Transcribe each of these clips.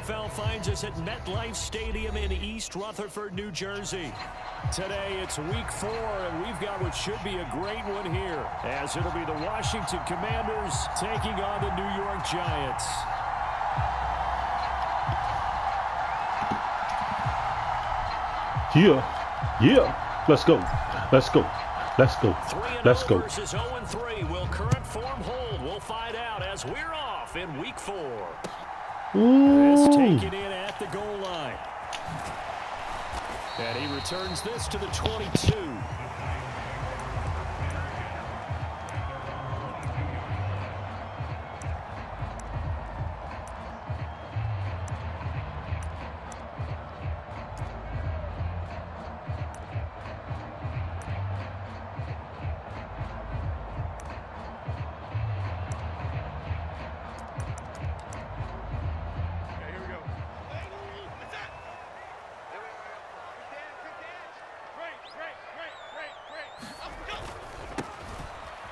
NFL finds us at MetLife Stadium in East Rutherford, New Jersey. Today it's week 4, and we've got what should be a great one here, as it'll be the Washington Commanders taking on the New York Giants. Yeah, let's go. Let's go. 3-0 versus 0-3. Will current form hold? We'll find out as we're off in week 4. It's taken in at the goal line. And he returns this to the 22.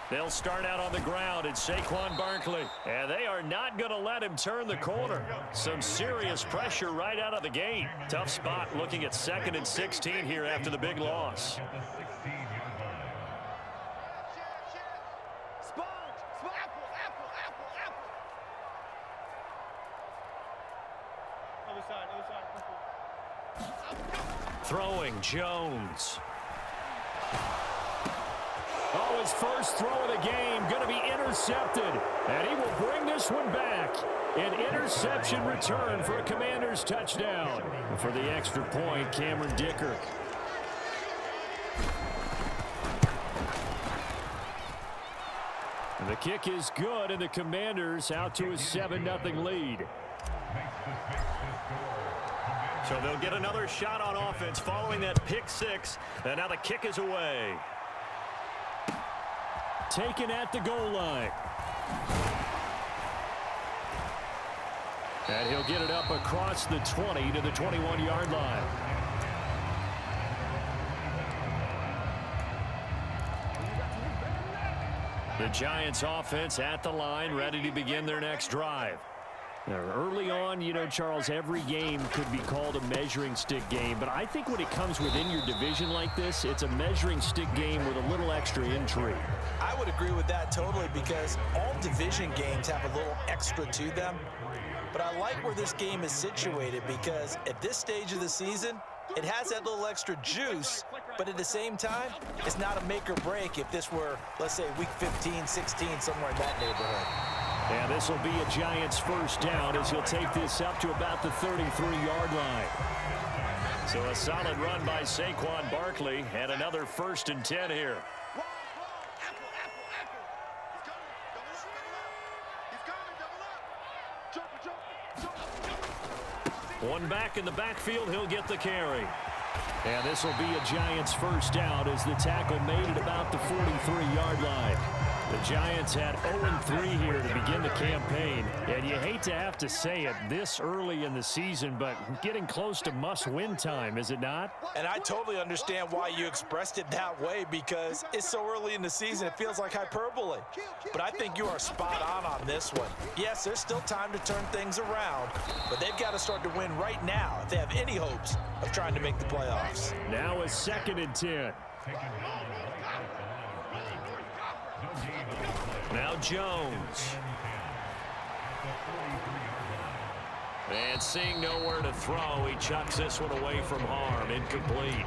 They'll start out on the ground. It's Saquon Barkley. And they are not going to let him turn the corner. Some serious pressure right out of the gate. Tough spot looking at 2nd and 16 here after the big loss. Throwing Jones. Oh, his first throw of the game going to be intercepted. And he will bring this one back. An interception return for a Commanders touchdown. And for the extra point, Cameron Dicker. And the kick is good, and the Commanders out to a 7-0 lead. So they'll get another shot on offense following that pick 6. And now the kick is away. Taken at the goal line. And he'll get it up across the 20 to the 21-yard line. The Giants offense at the line, ready to begin their next drive. Now, early on, you know, Charles, every game could be called a measuring stick game. But I think when it comes within your division like this, it's a measuring stick game with a little extra intrigue. I would agree with that totally, because all division games have a little extra to them. But I like where this game is situated, because at this stage of the season, it has that little extra juice. But at the same time, it's not a make or break if this were, let's say, week 15, 16, somewhere in that neighborhood. And this will be a Giants first down as he'll take this up to about the 33-yard line. So a solid run by Saquon Barkley, and another 1st and 10 here. One back in the backfield, he'll get the carry. And this will be a Giants first down as the tackle made it about the 43-yard line. The Giants had 0-3 here to begin the campaign, and you hate to have to say it this early in the season, but getting close to must-win time, is it not? And I totally understand why you expressed it that way, because it's so early in the season, it feels like hyperbole. But I think you are spot on this one. Yes, there's still time to turn things around, but they've got to start to win right now if they have any hopes of trying to make the playoffs. Now a 2nd and 10. Now Jones. And seeing nowhere to throw, he chucks this one away from harm. Incomplete.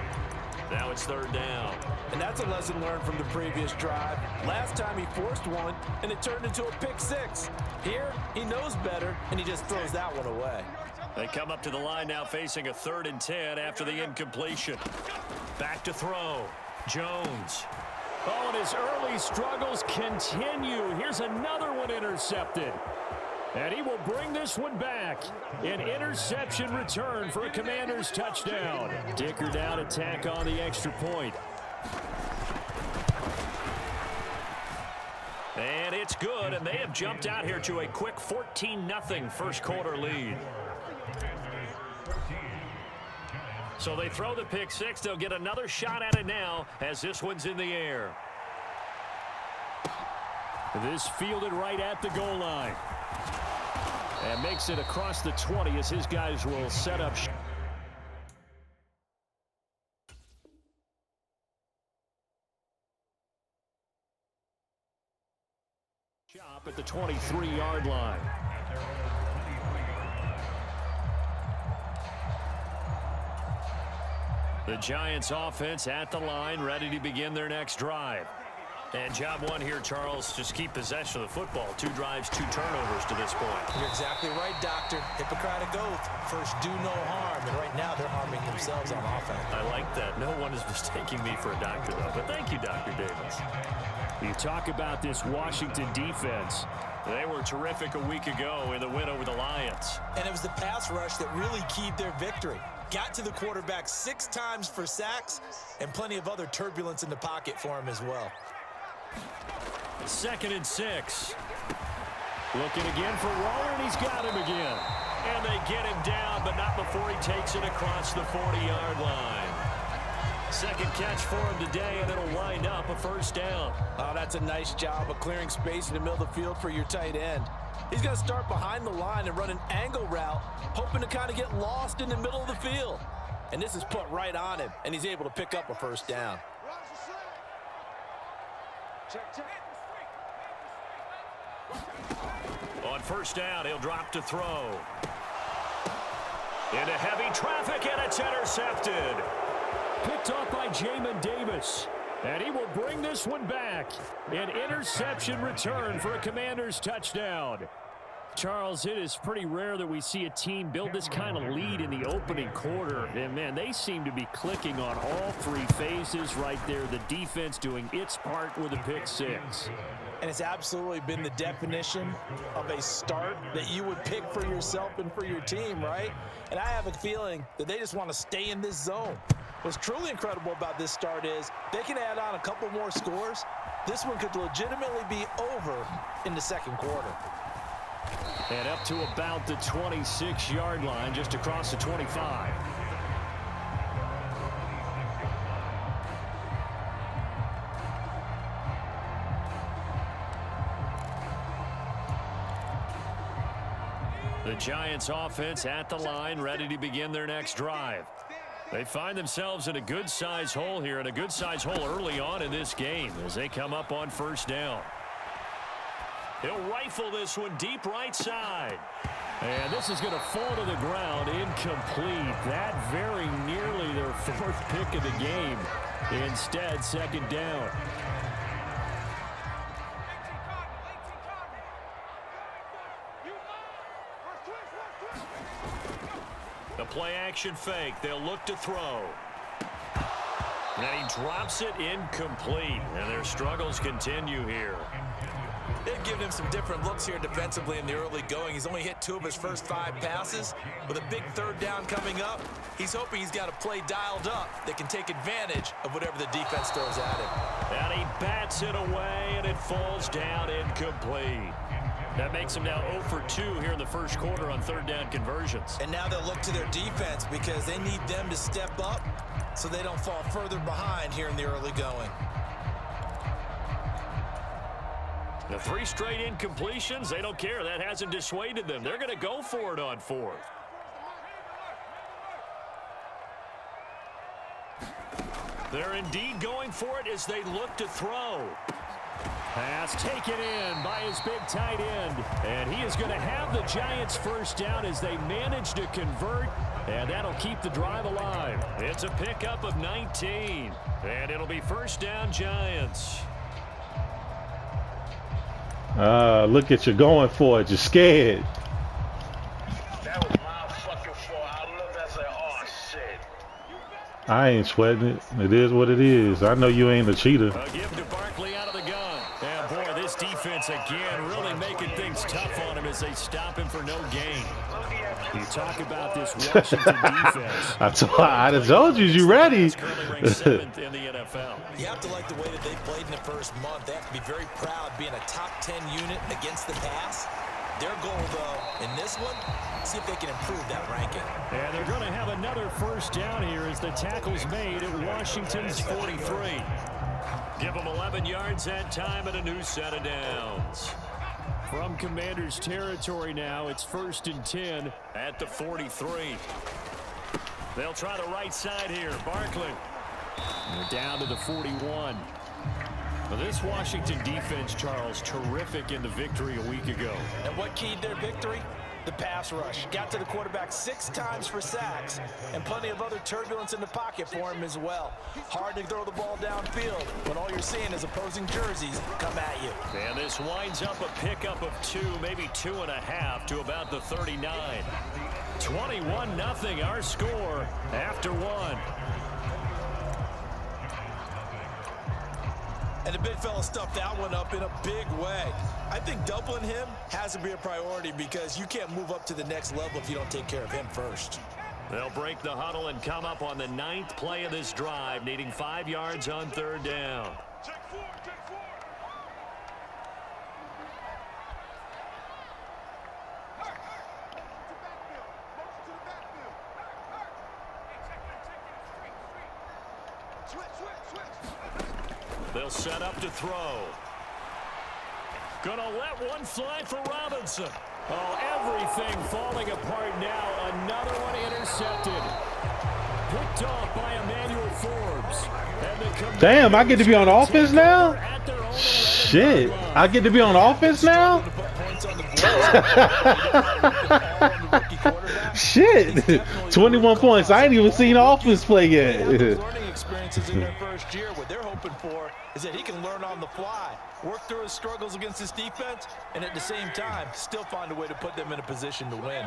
Now it's 3rd down. And that's a lesson learned from the previous drive. Last time he forced one, and it turned into a pick 6. Here, he knows better, and he just throws that one away. They come up to the line now facing a 3rd and 10 after the incompletion. Back to throw. Jones. Oh, and his early struggles continue. Here's another one intercepted. And he will bring this one back. An interception return for a Commanders touchdown. Dicker down, attack on the extra point. And it's good, and they have jumped out here to a quick 14-0 first quarter lead. So they throw the pick 6. They'll get another shot at it now as this one's in the air. This fielded right at the goal line. And makes it across the 20 as his guys will set up. Shop at the 23-yard line. The Giants offense at the line, ready to begin their next drive. And job one here, Charles, just keep possession of the football. 2 drives, 2 turnovers to this point. You're exactly right, Doctor. Hippocratic oath. First, do no harm. And right now, they're harming themselves on offense. I like that. No one is mistaking me for a doctor, though. But thank you, Dr. Davis. You talk about this Washington defense. They were terrific a week ago in the win over the Lions. And it was the pass rush that really keyed their victory. Got to the quarterback 6 times for sacks and plenty of other turbulence in the pocket for him as well. 2nd and 6. Looking again for Waller, and he's got him again. And they get him down, but not before he takes it across the 40-yard line. 2nd catch for him today, and it'll wind up a first down. Oh, that's a nice job of clearing space in the middle of the field for your tight end. He's going to start behind the line and run an angle route, hoping to kind of get lost in the middle of the field. And this is put right on him, and he's able to pick up a first down. On first down, he'll drop to throw. Into heavy traffic, and it's intercepted. Picked off by Jamin Davis. And he will bring this one back. An interception return for a Commanders touchdown. Charles, it is pretty rare that we see a team build this kind of lead in the opening quarter. And, man, they seem to be clicking on all 3 phases right there. The defense doing its part with a pick 6. And it's absolutely been the definition of a start that you would pick for yourself and for your team, right? And I have a feeling that they just want to stay in this zone. What's truly incredible about this start is they can add on a couple more scores. This one could legitimately be over in the 2nd quarter. And up to about the 26-yard line, just across the 25. The Giants offense at the line, ready to begin their next drive. They find themselves in a good-sized hole here, and a good-sized hole early on in this game as they come up on first down. He'll rifle this one deep right side. And this is going to fall to the ground, incomplete. That very nearly their 4th pick of the game. Instead, 2nd down. The play-action fake. They'll look to throw. And he drops it incomplete. And their struggles continue here. They've given him some different looks here defensively in the early going. He's only hit 2 of his first 5 passes. With a big 3rd down coming up, he's hoping he's got a play dialed up that can take advantage of whatever the defense throws at him. And he bats it away, and it falls down incomplete. That makes him now 0 for 2 here in the first quarter on 3rd down conversions. And now they'll look to their defense because they need them to step up so they don't fall further behind here in the early going. The 3 straight incompletions, they don't care. That hasn't dissuaded them. They're going to go for it on 4th. They're indeed going for it as they look to throw. Pass taken in by his big tight end. And he is going to have the Giants first down as they manage to convert. And that'll keep the drive alive. It's a pickup of 19. And it'll be first down Giants. Look at you going for it. You're scared. That was my fucking fault. I looked and said, oh, shit. I ain't sweating it. It is what it is. I know you ain't a cheater. A give to Barkley out of the gun. And boy, this defense again really making things tough on him as they stop him for no gain. You talk about this Washington defense. I told you ready. Currently ranked 7th in the NFL. You have to like the way that they played in the first month. They have to be very proud being a top 10 unit against the pass. Their goal, though, in this one, see if they can improve that ranking. And they're going to have another first down here as the tackle's made at Washington's 43. Give them 11 yards that time and a new set of downs. From Commander's territory now, it's 1st and 10 at the 43. They'll try the right side here. Barkley. They're down to the 41. Well, this Washington defense, Charles, terrific in the victory a week ago. And what keyed their victory? The pass rush. Got to the quarterback 6 times for sacks, and plenty of other turbulence in the pocket for him as well. Hard to throw the ball downfield when all you're seeing is opposing jerseys come at you. And this winds up a pickup of 2, maybe 2.5 to about the 39. 21-0 our score after 1. And the big fella stuffed that one up in a big way. I think doubling him has to be a priority because you can't move up to the next level if you don't take care of him first. They'll break the huddle and come up on the 9th play of this drive, needing 5 yards on 3rd down. They'll set up to throw. Gonna let one fly for Robinson. Oh, everything falling apart now. Another one intercepted. Picked off by Emmanuel Forbes. And damn, I get to be on offense now? Shit, I get to be on offense now? Shit, 21 points. I ain't even seen offense play yet. Learning experiences in their first year. What they're hoping for is that he can learn on the fly, work through his struggles against his defense, and at the same time, still find a way to put them in a position to win.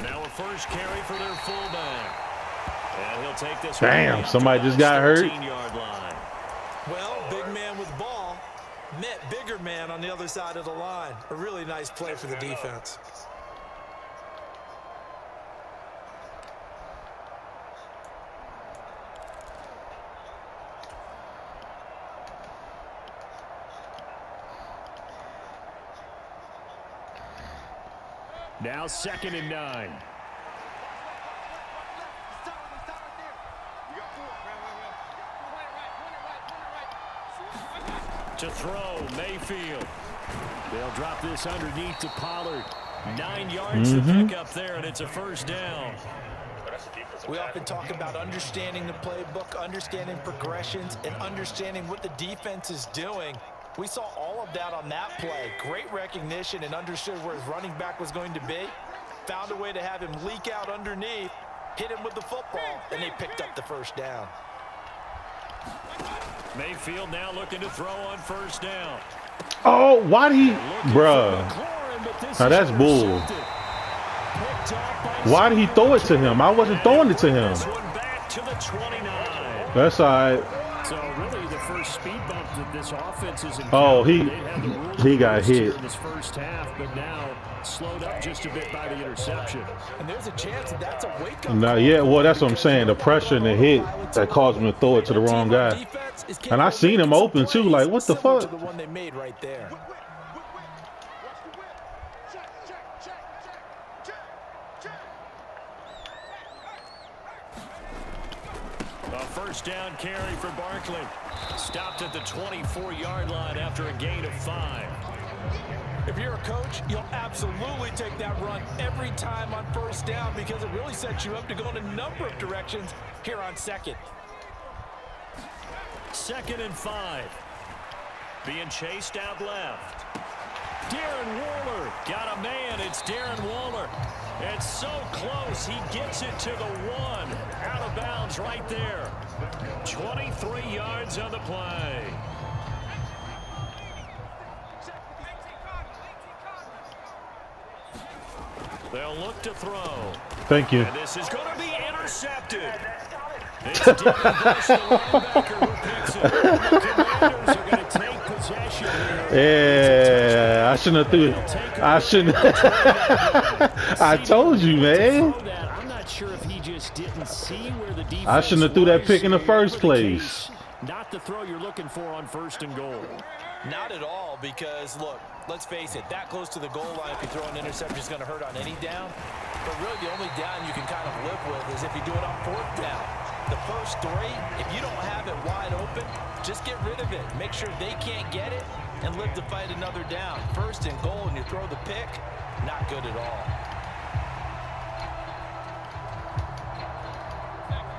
Now a first carry for their fullback. And he'll take this. Damn, somebody just got hurt. 13-yard line. Well, big man with the ball met bigger man on the other side of the line. A really nice play for the defense. Now 2nd and 9. To throw, Mayfield. They'll drop this underneath to Pollard. 9 yards to pick up there, and it's a first down. We often talk about understanding the playbook, understanding progressions, and understanding what the defense is doing. We saw all of that on that play. Great recognition and understood where his running back was going to be. Found a way to have him leak out underneath, hit him with the football, and they picked up the first down. Mayfield now looking to throw on first down. Oh, why'd he, bruh? Now that's bull. Why did he throw it to him? I wasn't throwing it to him. That's all right. So really the first speed bump that this offense is in. Oh, he got hit in this first half, but now slowed up just a bit by the interception. And there's a chance that that's a wake-up. Not yet. Well, that's what I'm saying. The pressure and the hit that caused him to throw it to the wrong guy. And I seen him open too. Like, what the fuck? The one they made right there. A first down carry for Barkley. Stopped at the 24-yard line after a gain of 5. If you're a coach, you'll absolutely take that run every time on first down because it really sets you up to go in a number of directions here on second. 2nd and 5. Being chased out left. Darren Waller got a man. It's Darren Waller. It's so close. He gets it to the 1. Out of bounds right there. 23 yards on the play. They'll look to throw. Thank you. And this is going to be intercepted. It's Darren Bush, the linebacker, who picks it. The Commanders are going to take possession here. Yeah, I shouldn't have threw it. I shouldn't. I told you, man. I'm not sure if he just didn't see where the defense I shouldn't have threw that pick in the first place. Not the throw you're looking for on 1st and goal. Not at all, because, look, Let's face it, that close to the goal line, if you throw an interception, is going to hurt on any down. But really, the only down you can kind of live with is if you do it on 4th down. The first 3, if you don't have it wide open, just get rid of it. Make sure they can't get it and live to fight another down. 1st and goal, and you throw the pick, not good at all.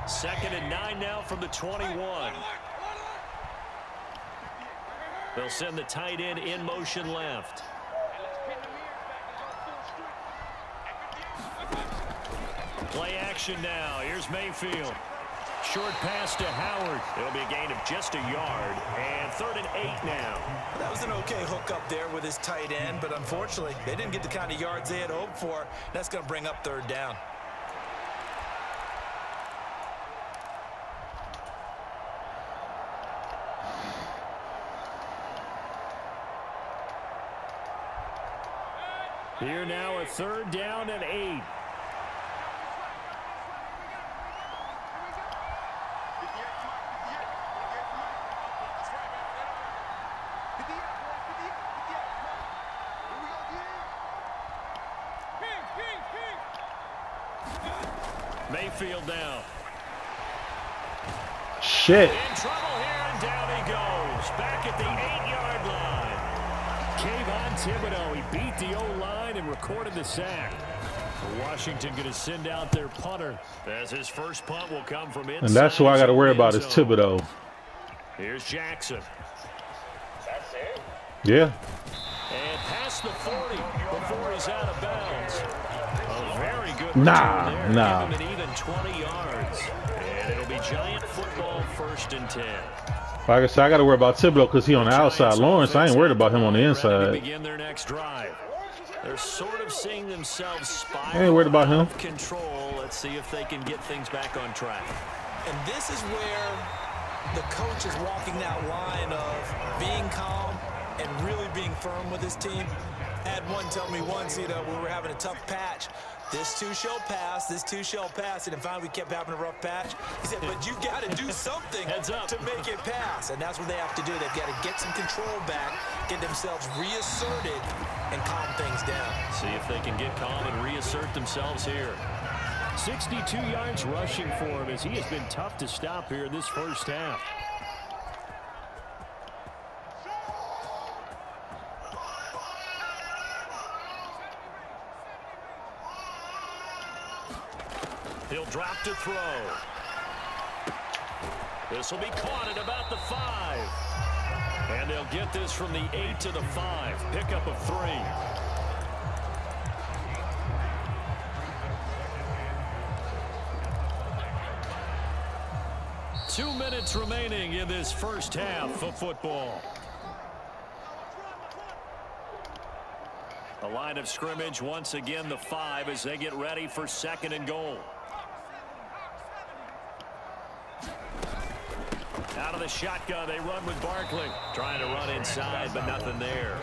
2nd and 9 now from the 21. They'll send the tight end in motion left. Play action now. Here's Mayfield. Short pass to Howard. It'll be a gain of just a yard. And 3rd and 8 now. That was an okay hook up there with his tight end, but unfortunately, they didn't get the kind of yards they had hoped for. That's going to bring up 3rd down. Here now a 3rd down and 8. Mayfield down. Shit. In trouble here, and down he goes. Back at the 8-yard line. Kayvon Thibodeau, he beat the O-line and recorded the sack. Washington going to send out their punter, as his first punt will come from inside. And that's who I got to worry about is Thibodeau. Here's Jackson. That's it. Yeah. And past the 40 before he's out of bounds. A very good Nah. Give him an even 20 yards. And it'll be Giant football 1st and 10. Like I said, I got to worry about Thibodeau because he's on the outside. Lawrence, I ain't worried about him on the inside. Begin their next drive. They're sort of seeing themselves spiral. I ain't worried about him. Control. Let's see if they can get things back on track. And this is where the coach is walking that line of being calm and really being firm with his team. I had one tell me once, we were having a tough patch. This too shall pass, this too shall pass. And finally we kept having a rough patch. He said, but you got to do something to make it pass. And that's what they have to do. They've got to get some control back, get themselves reasserted, and calm things down. See if they can get calm and reassert themselves here. 62 yards rushing for him as he has been tough to stop here in this first half. He'll drop to throw. This will be caught at about the 5. And they'll get this from the 8 to the 5. Pickup of 3. Two minutes remaining in this first half of football. The line of scrimmage once again the 5 as they get ready for 2nd and goal. Out of the shotgun, they run with Barkley. Trying to run inside, but nothing there.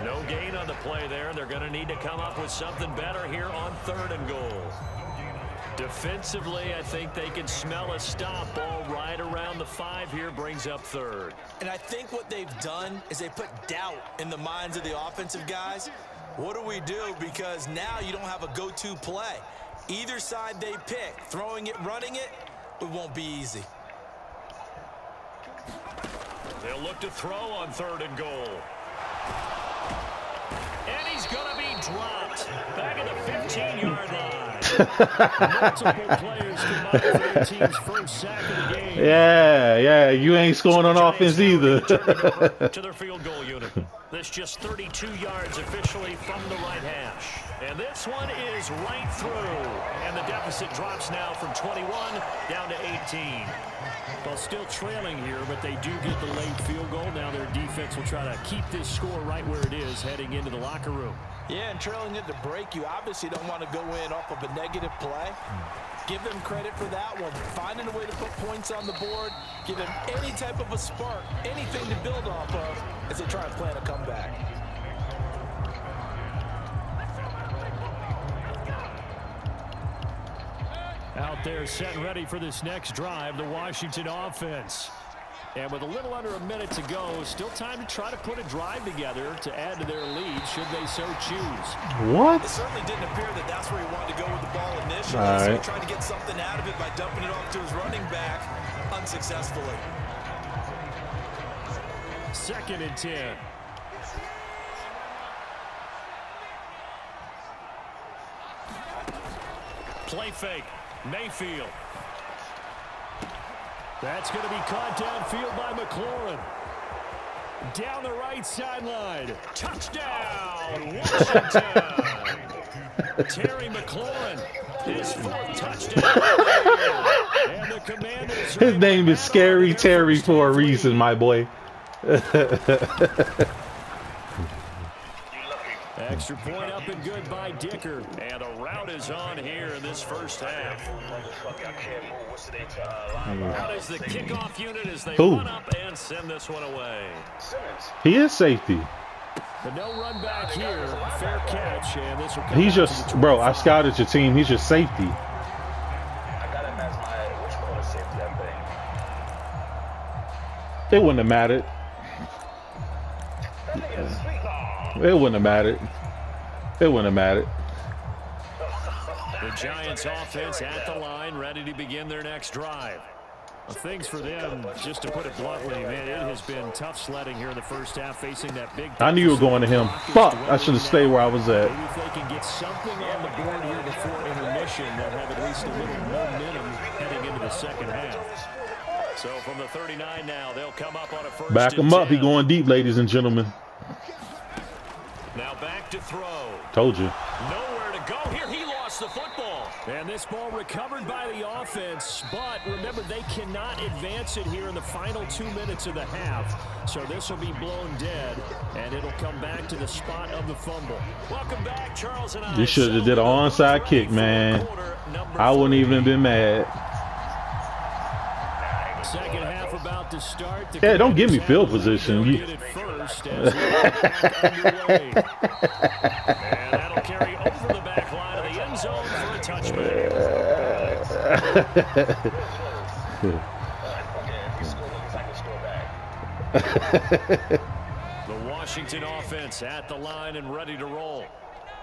No gain on the play there. They're going to need to come up with something better here on 3rd and goal. Defensively, I think they can smell a stop. Ball right around the 5 here brings up 3rd. And I think what they've done is they put doubt in the minds of the offensive guys. What do we do? Because now you don't have a go-to play. Either side they pick, throwing it, running it, it won't be easy. They'll look to throw on 3rd and goal. And he's going to be dropped back at the 15-yard line. Multiple players combined for their team's first sack of the game. Yeah, you ain't scoring on offense either. To their field goal unit. This just 32 yards officially from the right hash. And this one is right through. And the deficit drops now from 21 down to 18. Well, still trailing here, but they do get the late field goal. Now their defense will try to keep this score right where it is heading into the locker room. Yeah, and trailing it to break, you obviously don't want to go in off of a negative play. Give them credit for that one. Finding a way to put points on the board, give them any type of a spark, anything to build off of as they try and plan a comeback. Out there set and ready for this next drive, the Washington offense. And with a little under a minute to go, still time to try to put a drive together to add to their lead should they so choose. What? It certainly didn't appear that that's where he wanted to go with the ball initially. All So he right. tried to get something out of it by dumping it off to his running back unsuccessfully. 2nd and 10. Play fake. Mayfield. That's going to be caught downfield by McLaurin. Down the right sideline. Touchdown, Washington. Terry McLaurin, his 4th touchdown. And the Commanders. His name is Scary Terry for a reason, my boy. Extra point up and good by Dicker. And a route is on here in this first half. Out is the kickoff unit as they run up and send this one away. He is safety. The no run back here. Fair catch. And this will come He's out just, to the bro, I 25. scouted your team. He's just safety. I got him as my, which corner safety, I think. It wouldn't have mattered. It wouldn't have mattered. It wouldn't have mattered. The Giants offense at the line, ready to begin their next drive. Well, things for them, just to put it bluntly, man, it has been tough sledding here in the first half, facing that big. I knew you were going to him. Fuck, I should have stayed where I was at. Maybe if they can get something on the board here before intermission, they'll have at least a little momentum heading into the second half. So from the 39 now, they'll come up on a first. Back him up. He going deep, ladies and gentlemen. Now back to throw. Told you. Nowhere to go here. He lost the football. And this ball recovered by the offense. But remember, they cannot advance it here in the final 2 minutes of the half. So this will be blown dead. And it'll come back to the spot of the fumble. Welcome back, Charles and I. You should have did an onside kick, man. I wouldn't even have been mad. Second half about to start. Yeah, don't give me field position. Get it first as underway. And that'll carry over the back line of the end zone for a touchback. The Washington offense at the line and ready to roll.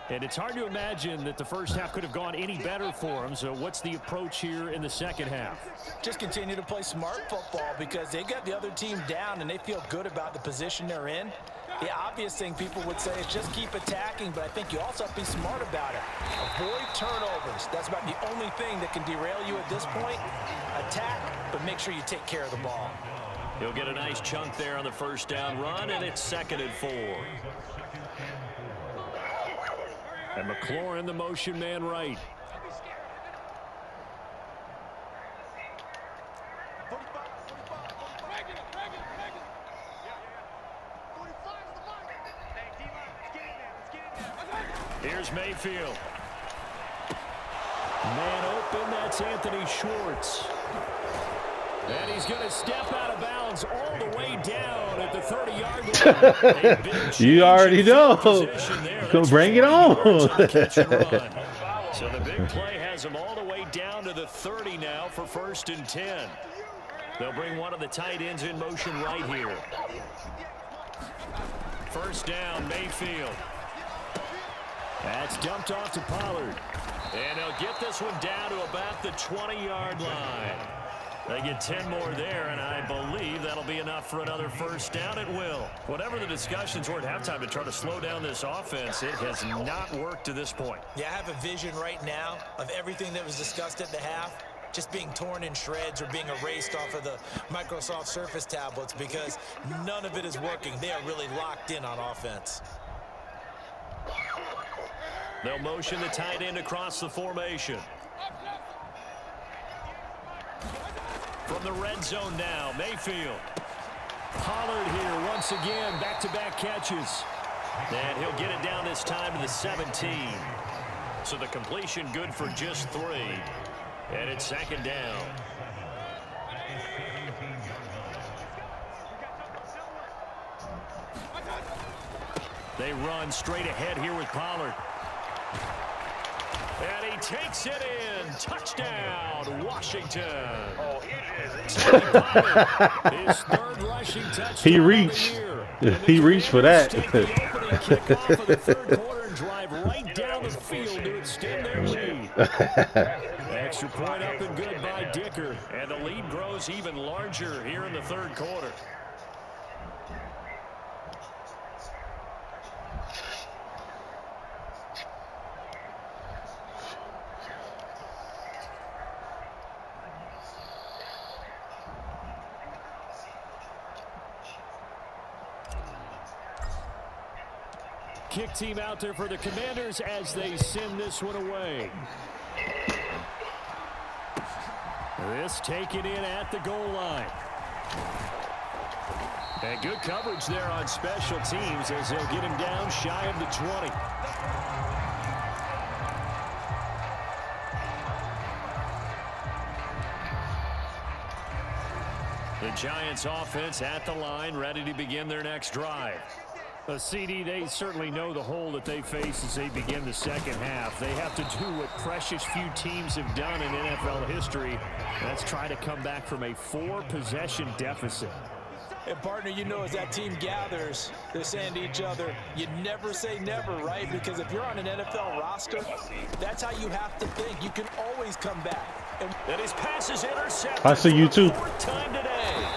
And it's hard to imagine that the first half could have gone any better for them. So what's the approach here in the second half? Just continue to play smart football because they got the other team down and they feel good about the position they're in. The obvious thing people would say is just keep attacking, but I think you also have to be smart about it. Avoid turnovers. That's about the only thing that can derail you at this point. Attack, but make sure you take care of the ball. He'll get a nice chunk there on the first down run, and it's 2nd and 4. And McLaurin, the motion man right. Here's Mayfield. Man open, that's Anthony Schwartz. And he's going to step out of bounds all the way down at the 30-yard line. You already know. Come bring it on. So the big play has him all the way down to the 30 now for 1st and 10. They'll bring one of the tight ends in motion right here. First down, Mayfield. That's dumped off to Pollard. And they'll get this one down to about the 20-yard line. They get 10 more there, and I believe that'll be enough for another first down. It will. Whatever the discussions were at halftime to try to slow down this offense, it has not worked to this point. Yeah, I have a vision right now of everything that was discussed at the half just being torn in shreds or being erased off of the Microsoft Surface tablets because none of it is working. They are really locked in on offense. They'll motion the tight end across the formation. From the red zone now, Mayfield. Pollard here once again, back-to-back catches. And he'll get it down this time to the 17. So the completion good for just 3. And it's 2nd down. They run straight ahead here with Pollard. And he takes it in. Touchdown, Washington. Oh, he just Tony Pollard, his third rushing touchdown He of the reached. year. He reached for that. Take the opening kickoff of the third quarter and drive right down the field to extend their lead. Extra point up and good by Dicker. And the lead grows even larger here in the third quarter. Kick team out there for the Commanders as they send this one away. This taken in at the goal line. And good coverage there on special teams as they'll get him down shy of the 20. The Giants offense at the line, ready to begin their next drive. CD, they certainly know the hole that they face as they begin the second half. They have to do what precious few teams have done in NFL history. That's try to come back from a 4-possession deficit. And partner, you know, as that team gathers, they're saying to each other, you never say never, right? Because if you're on an NFL roster, that's how you have to think. You can always come back. And his pass is intercepted. I see you too. Fourth time today.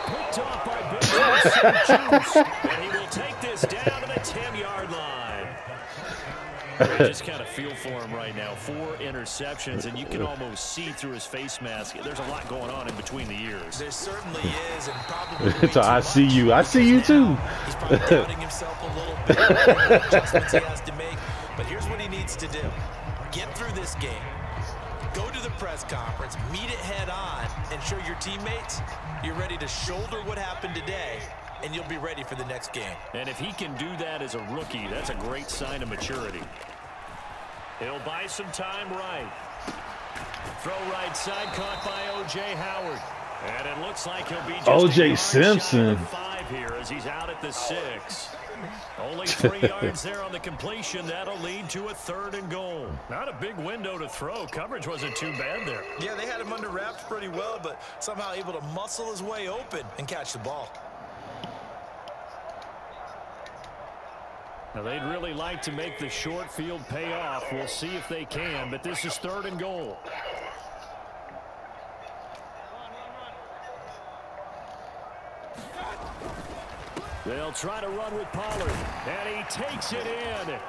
Picked off by Benjamin St. And he will take this down to the 10-yard line. I just kind of feel for him right now. 4 interceptions, and you can almost see through his face mask. There's a lot going on in between the ears. There certainly is, and probably So I see you. I see you too. He's probably doubting himself a little bit. The adjustments he has to make. But here's what he needs to do. Get through this game. Go to the press conference, meet it head on, and show your teammates you're ready to shoulder what happened today, and you'll be ready for the next game. And if he can do that as a rookie, that's a great sign of maturity. He'll buy some time right. Throw right side, caught by O.J. Howard. And it looks like he'll be just O.J. Simpson. 5 here as he's out at the 6. Only 3 yards there on the completion. That'll lead to a 3rd and goal. Not a big window to throw. Coverage wasn't too bad there. Yeah, they had him under wraps pretty well, but somehow able to muscle his way open and catch the ball. Now, they'd really like to make the short field pay off. We'll see if they can, but this is 3rd and goal. They'll try to run with Pollard, and he takes it in.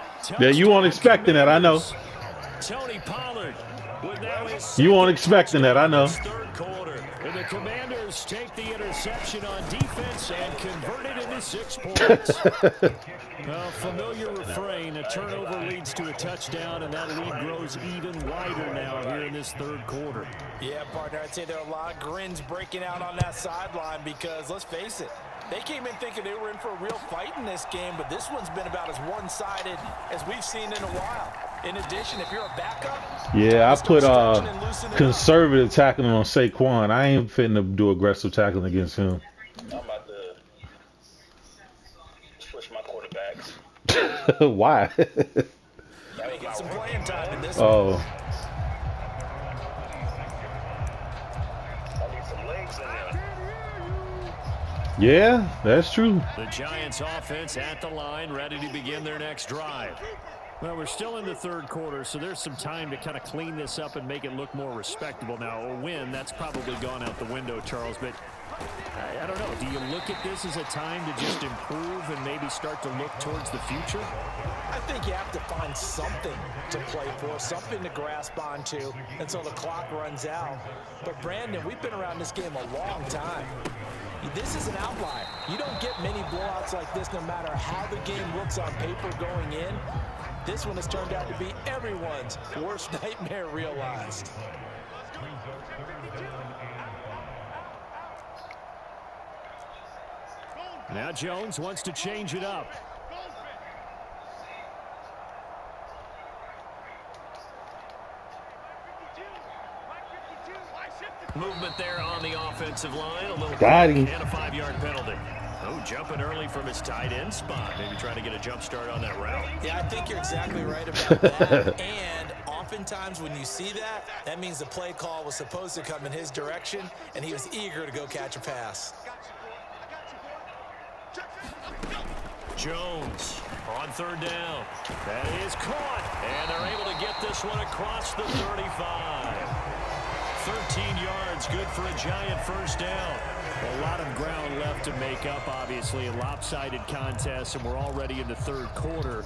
Yeah, you weren't expecting that, I know. Tony Pollard. You weren't expecting that, I know. Third quarter, and the Commanders take the interception on defense and convert it into 6 points. Well, familiar refrain. A turnover leads to a touchdown, and that lead grows even wider now here in this 3rd quarter. Yeah, partner, I'd say there are a lot of grins breaking out on that sideline because, let's face it, they came in thinking they were in for a real fight in this game, but this one's been about as one-sided as we've seen in a while. In addition, if you're a backup, yeah, I put conservative tackling on Saquon. I ain't fitting to do aggressive tackling against him. I'm about to switch my quarterbacks. Why? Yeah, he got some playing time in this one. Oh. I need some legs in there. Yeah, that's true. The Giants offense at the line, ready to begin their next drive. Well, we're still in the 3rd quarter, so there's some time to kind of clean this up and make it look more respectable. Now, a win, that's probably gone out the window, Charles, but I don't know. Do you look at this as a time to just improve and maybe start to look towards the future? I think you have to find something to play for, something to grasp onto until the clock runs out. But, Brandon, we've been around this game a long time. This is an outlier. You don't get many blowouts like this no matter how the game looks on paper going in. This one has turned out to be everyone's worst nightmare realized. Now Jones wants to change it up. Movement there on the offensive line. A little got him. And a 5-yard penalty. Oh, jumping early from his tight end spot. Maybe trying to get a jump start on that route. Yeah, I think you're exactly right about that. And oftentimes when you see that, that means the play call was supposed to come in his direction, and he was eager to go catch a pass. Jones on third down. That is caught. And they're able to get this one across the 35. 13 yards, good for a Giant first down. A lot of ground left to make up, obviously. A lopsided contest, and we're already in the third quarter.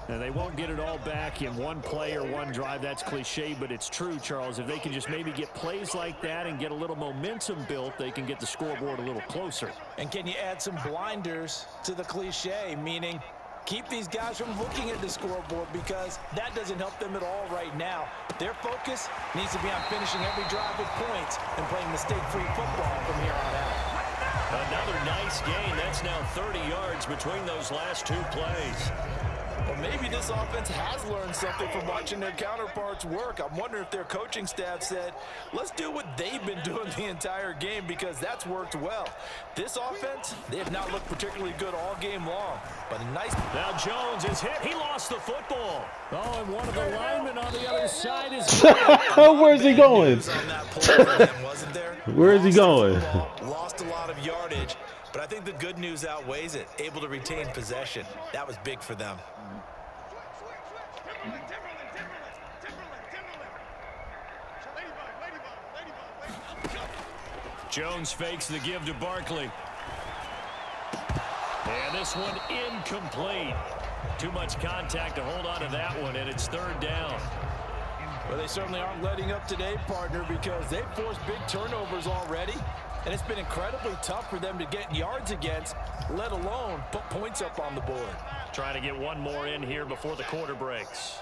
And they won't get it all back in one play or one drive. That's cliche, but it's true, Charles. If they can just maybe get plays like that and get a little momentum built, they can get the scoreboard a little closer. And can you add some blinders to the cliche, meaning keep these guys from looking at the scoreboard, because that doesn't help them at all right now. Their focus needs to be on finishing every drive with points and playing mistake-free football from here on out. Another nice gain. That's now 30 yards between those last two plays. Well, maybe this offense has learned something from watching their counterparts work. I'm wondering if their coaching staff said, let's do what they've been doing the entire game, because that's worked well. This offense, they have not looked particularly good all game long. But a nice... Now Jones is hit. He lost the football. Oh, and one of the linemen on the other side is... Where's he going? Where is he going? Lost a lot of yardage, but I think the good news outweighs it. Able to retain possession. That was big for them. Jones fakes the give to Barkley. And this one incomplete. Too much contact to hold on to that one, and it's third down. Well, they certainly aren't letting up today, partner, because they've forced big turnovers already, and it's been incredibly tough for them to get yards against, let alone put points up on the board. Trying to get one more in here before the quarter breaks.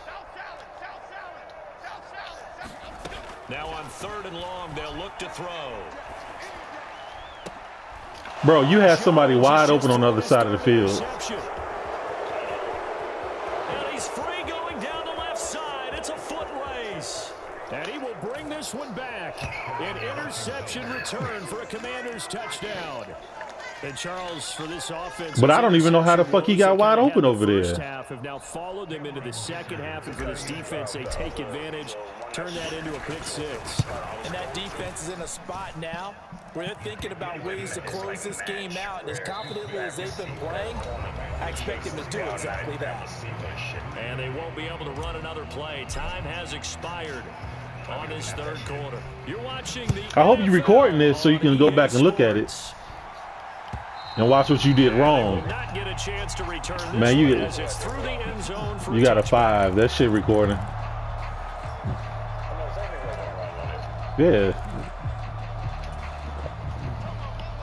Now on third and long, they'll look to throw. Bro, you had somebody wide open on the other side of the field. And he's free going down the left side. It's a foot race. And he will bring this one back. An interception return for a Commanders touchdown. And Charles, for this offense, but I don't even know how the fuck he got wide open over there. First half have now followed them into the second half, and for this defense, they take advantage, turn that into a pick six. And that defense is in a spot now where they're thinking about ways to close this game out. And as confidently as they've been playing, I expect them to do exactly that. And they won't be able to run another play. Time has expired on this third quarter. You're watching the... I hope you're recording this so you can go back and look at it and watch what you did wrong. Man, you got a 5. That shit recording. Yeah.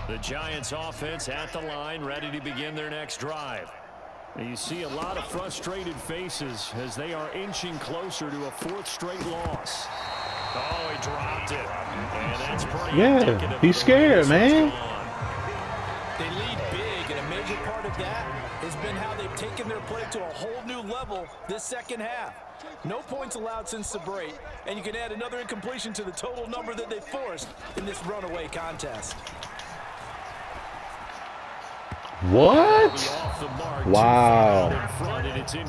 The Giants offense at the line, ready to begin their next drive. And you see a lot of frustrated faces as they are inching closer to a 4th straight loss. Oh, he dropped it. And that's pretty yeah, he's scared, man. They lead big, and a major part of that has been how they've taken their play to a whole new level this second half. No points allowed since the break, and you can add another incompletion to the total number that they forced in this runaway contest. What? Wow.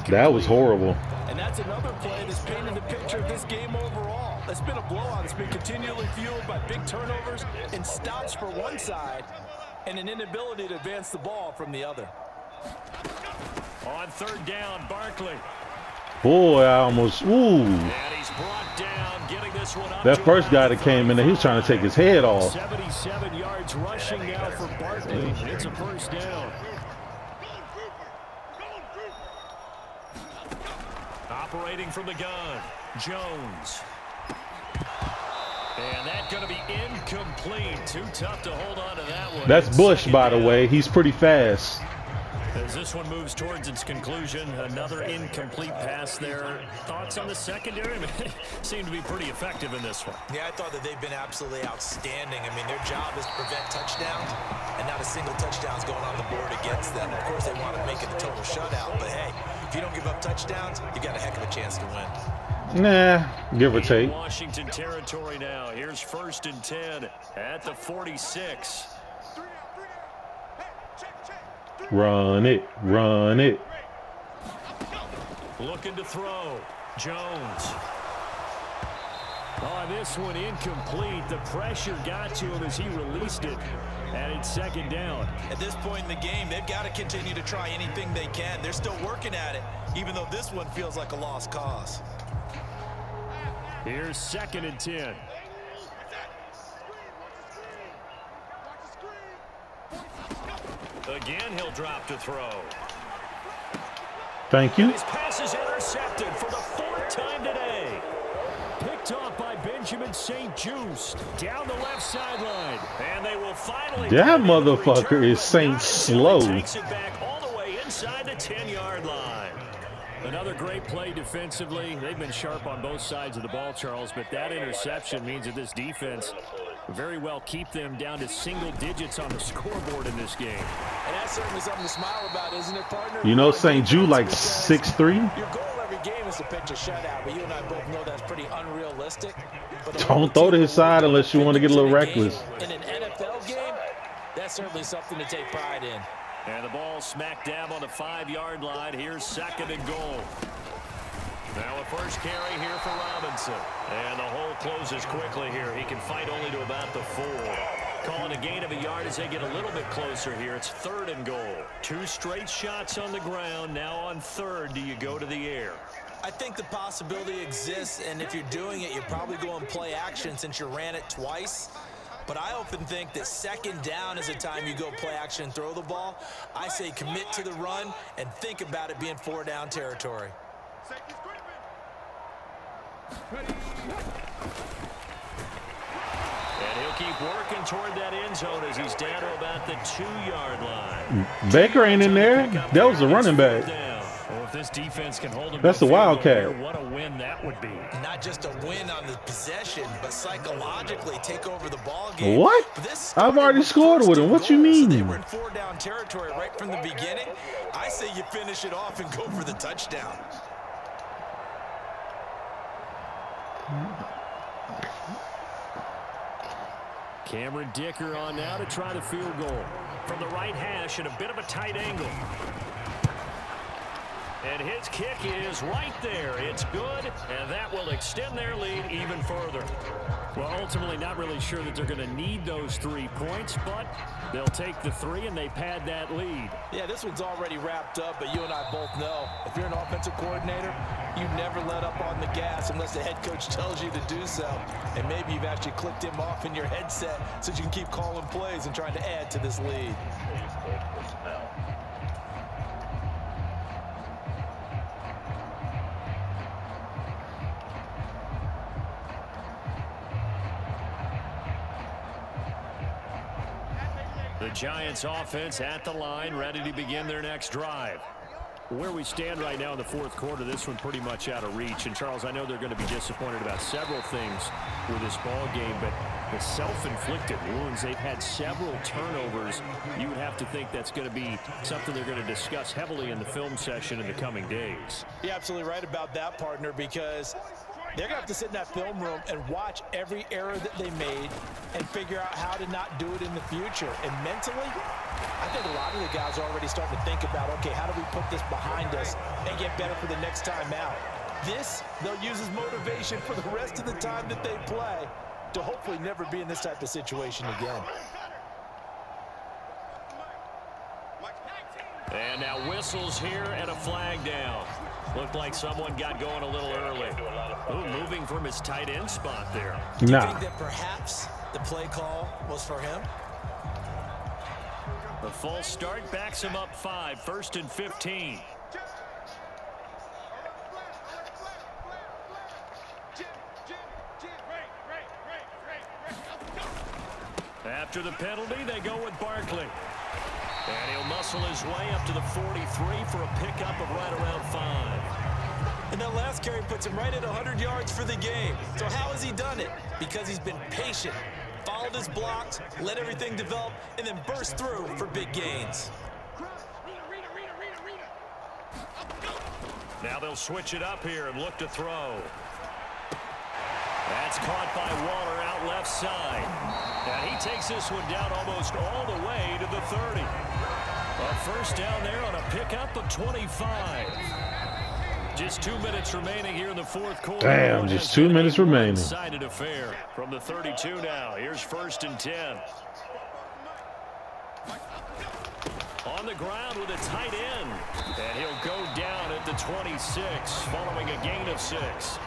That was horrible. And that's another play that's painted the picture of this game overall. It's been a blowout. It's been continually fueled by big turnovers and stops for one side and an inability to advance the ball from the other. On third down, Barkley. Boy, I almost, ooh. And he's brought down, getting this one up. That first guy that came in there, he was trying to take his head off. 77 yards rushing now for Barkley. It's a first down. Operating from the gun, Jones. And that's going to be incomplete. Too tough to hold on to that one. That's Bush, by the way. He's pretty fast. As this one moves towards its conclusion, another incomplete pass there. Thoughts on the secondary? Seem to be pretty effective in this one. Yeah, I thought that they've been absolutely outstanding. I mean, their job is to prevent touchdowns, and not a single touchdown's going on the board against them. Of course, they want to make it a total shutout, but hey, if you don't give up touchdowns, you got a heck of a chance to win. Nah, give or take. Washington territory now. Here's 1st and 10 at the 46. Run it. Run it. Looking to throw. Jones. Oh, this one incomplete. The pressure got to him as he released it. And it's second down. At this point in the game, they've got to continue to try anything they can. They're still working at it, even though this one feels like a lost cause. Here's 2nd and 10. Again, he'll drop to throw. Thank you. His pass is intercepted for the 4th time today. Picked off by Benjamin St-Juste down the left sideline. And they will finally... That motherfucker is Saint slow. Takes it back all the way inside the 10-yard line. Another great play defensively. They've been sharp on both sides of the ball, Charles, but that interception means that this defense very well keep them down to single digits on the scoreboard in this game. And that's certainly something to smile about, isn't it, partner? You know, St-Juste like 6'3". Your goal every game is to pitch a shutout, but you and I both know that's pretty unrealistic. But Don't throw to his side unless you want to get a little reckless. In an NFL game, that's certainly something to take pride in. And the ball smack dab on the 5-yard line. Here's 2nd and goal. Now a first carry here for Robinson. And the hole closes quickly here. He can fight only to about the 4. Calling a gain of a yard as they get a little bit closer here. It's 3rd and goal. 2 straight shots on the ground. Now on 3rd, do you go to the air? I think the possibility exists, and if you're doing it, you're probably going play action since you ran it twice. But I often think that 2nd down is a time you go play action and throw the ball. I say commit to the run and think about it being 4-down territory. And he'll keep working toward that end zone as he's down to about the 2-yard line. Baker ain't in there. That was a running back. Well, if this defense can hold him, that's the Wildcat. What a win that would be. Not just a win on the possession, but psychologically take over the ball game. What? I've already scored with him. What you mean? So they were in 4-down territory right from the beginning. I say you finish it off and go for the touchdown. Cameron Dicker on now to try the field goal from the right hash at a bit of a tight angle. And his kick is right there. It's good, and that will extend their lead even further. Well, ultimately not really sure that they're going to need those 3 points, but they'll take the 3 and they pad that lead. Yeah, this one's already wrapped up, but you and I both know if you're an offensive coordinator, you never let up on the gas unless the head coach tells you to do so. And maybe you've actually clicked him off in your headset so you can keep calling plays and trying to add to this lead. The Giants offense at the line, ready to begin their next drive. Where we stand right now in the 4th quarter, this one pretty much out of reach. And, Charles, I know they're going to be disappointed about several things with this ball game, but the self-inflicted wounds, they've had several turnovers. You would have to think that's going to be something they're going to discuss heavily in the film session in the coming days. You're absolutely right about that, partner, because they're going to have to sit in that film room and watch every error that they made and figure out how to not do it in the future. And mentally, I think a lot of the guys are already starting to think about, okay, how do we put this behind us and get better for the next time out? This, they'll use as motivation for the rest of the time that they play to hopefully never be in this type of situation again. And now whistles here and a flag down. Looked like someone got going a little early. Ooh, moving from his tight end spot there. Do you think that perhaps the play call was for him? The false start backs him up 5, 1st and 15. After the penalty, they go with Barkley. And he'll muscle his way up to the 43 for a pickup of right around 5. And that last carry puts him right at 100 yards for the game. So how has he done it? Because he's been patient, followed his blocks, let everything develop, and then burst through for big gains. Now they'll switch it up here and look to throw. That's caught by Waller out left side. And he takes this one down almost all the way to the 30. A first down there on a pickup of 25. Just 2 minutes remaining here in the fourth quarter. Damn, just 2 minutes remaining. One-sided affair from the 32 now. Here's 1st and 10. On the ground with a tight end. And he'll go down at the 26 following a gain of 6.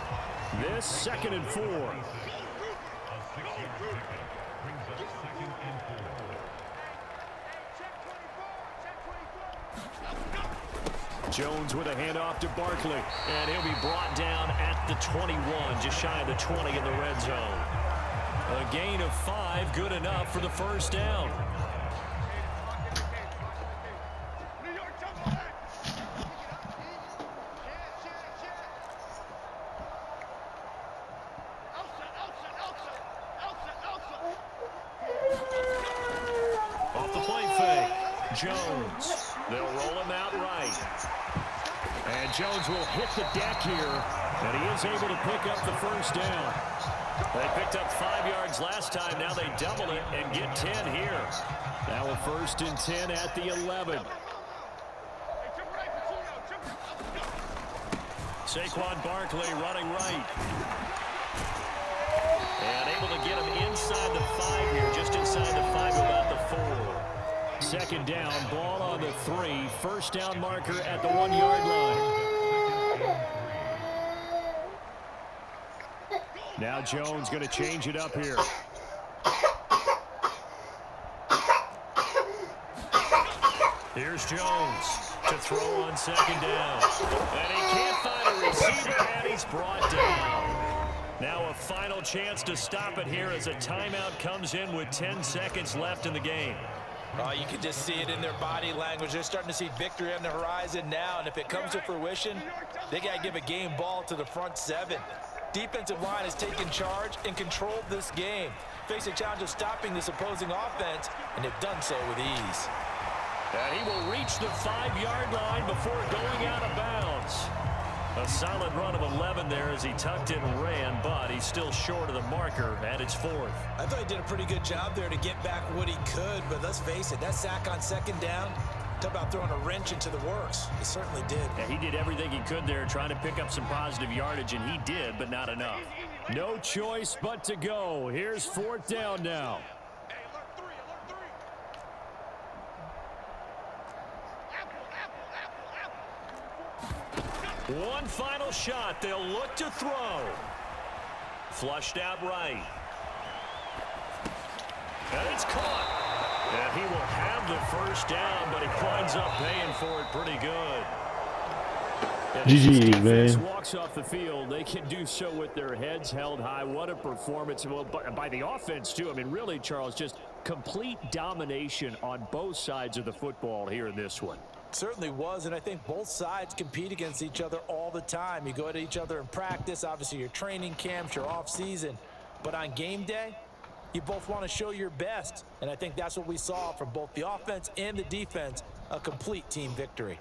This 2nd and 4. Jones with a handoff to Barkley, and he'll be brought down at the 21, just shy of the 20 in the red zone. A gain of 5, good enough for the first down. Off the play fake, Jones. They'll roll him out right. And Jones will hit the deck here, and he is able to pick up the first down. They picked up 5 yards last time. Now they double it and get 10 here. Now a 1st and 10 at the 11. Saquon Barkley running right. And able to get him inside the 5 here, just inside the 5, about the 4. 2nd down, ball on the 3. First down marker at the 1-yard line. Now Jones going to change it up here. Here's Jones to throw on 2nd down. And he can't find a receiver, and he's brought down. Now a final chance to stop it here as a timeout comes in with 10 seconds left in the game. Oh, you can just see it in their body language. They're starting to see victory on the horizon now, and if it comes to fruition, they got to give a game ball to the front 7. Defensive line has taken charge and controlled this game. Face a challenge of stopping this opposing offense, and they've done so with ease. And he will reach the 5-yard line before going out of bounds. A solid run of 11 there as he tucked it and ran, but he's still short of the marker, and it's 4th. I thought he did a pretty good job there to get back what he could, but let's face it, that sack on 2nd down, talk about throwing a wrench into the works. He certainly did. Yeah, he did everything he could there, trying to pick up some positive yardage, and he did, but not enough. No choice but to go. Here's 4th down now. One final shot. They'll look to throw. Flushed out right. And it's caught. And he will have the first down, but he winds up paying for it pretty good. GG, man. Walks off the field. They can do so with their heads held high. What a performance. Well, by the offense, too. I mean, really, Charles, just complete domination on both sides of the football here in this one. Certainly was, and I think both sides compete against each other all the time. You go at each other in practice, obviously your training camps, your off season, but on game day, you both want to show your best, and I think that's what we saw from both the offense and the defense, a complete team victory.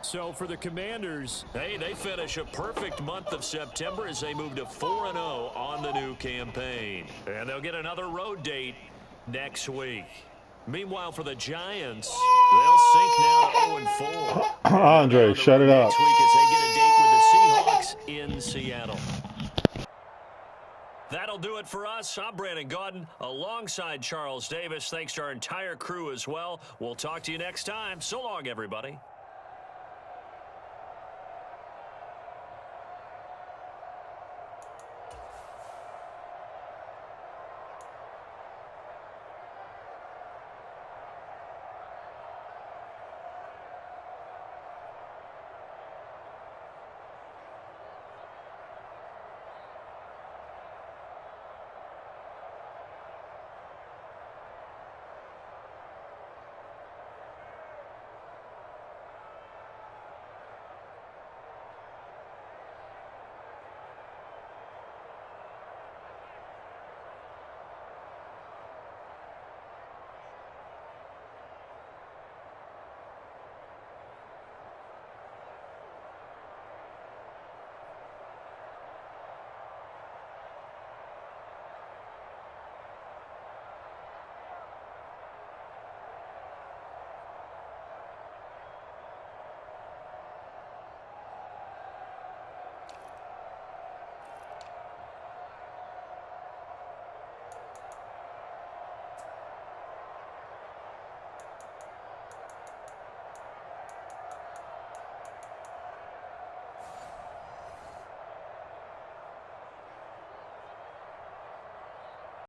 So for the Commanders, hey, they finish a perfect month of September as they move to 4-0 on the new campaign, and they'll get another road date next week. Meanwhile, for the Giants, they'll sink now to 0-4. Andre, shut it up. Next week as they get a date with the Seahawks in Seattle. That'll do it for us. I'm Brandon Gaudin alongside Charles Davis. Thanks to our entire crew as well. We'll talk to you next time. So long, everybody.